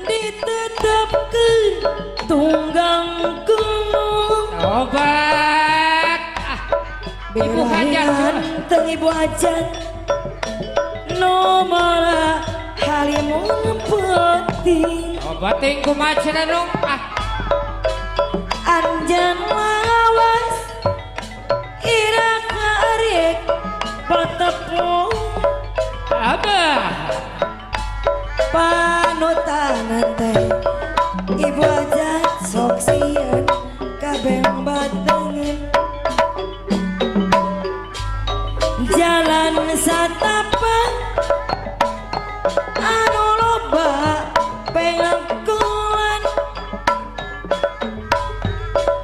ditetapkeun tunggang gunung obat ibu hajat teng ibu hajat nomor halimun penting obat ting kumaha cenah nu anjan lawas irak ngarik patepung abah panutan teh ibu hajat sok sieun kabeng batengan jalan satapak anu loba pengakuan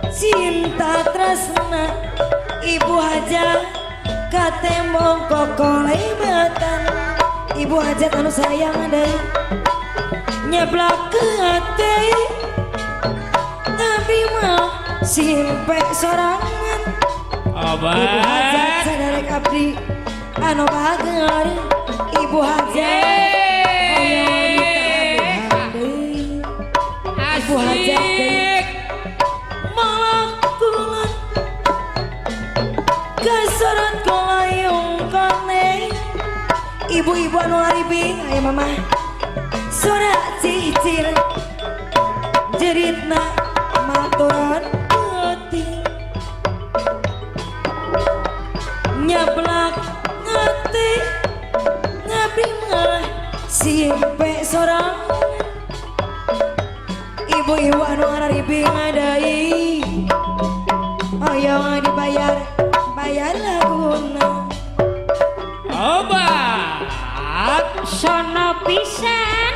cinta tresna ibu hajat katembong kokolebatan ibu hajat anu sayang deui nyeblak ke hati tapi mah simpe sorangan ibu hajat obat sadarek abdi anu bager ibu hajat ibu hajat asik malakulan kesorot kolayung koneng ibu-ibu anu aribing aya mama suara cicir jeritna maturan peuting nyablak ngati ngabdi mah simpe sorang ibu-ibu anu aribing adai hoyong dibayar bayar laguna obat sono pisan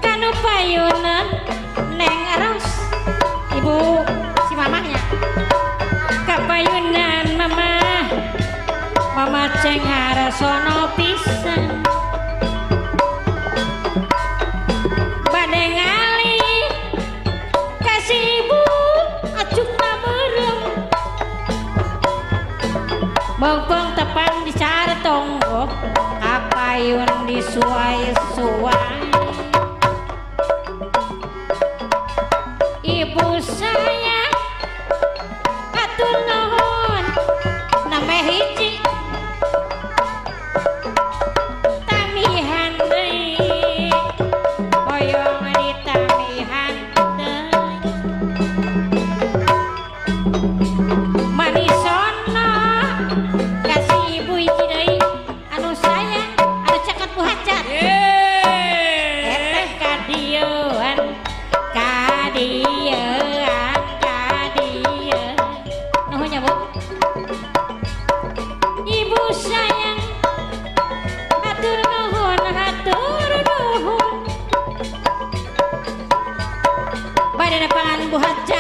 kanu payunan neng eros ibu si mamahnya kapayunan mama ceng harus sono pisan bade ngali kasih ibu acuk namerem bongkong tepang dicara tonggo kapayun disuai-suai ibu saya atur nuhun nambah hiji tamihan deui hoyong ditamihan deui manisono kasih ibu hiji deui anu sayang anu caket bu hajat eteh kadieuan nuhunnya bu ibu sayang hatur nuhun bade nepangan bu hajat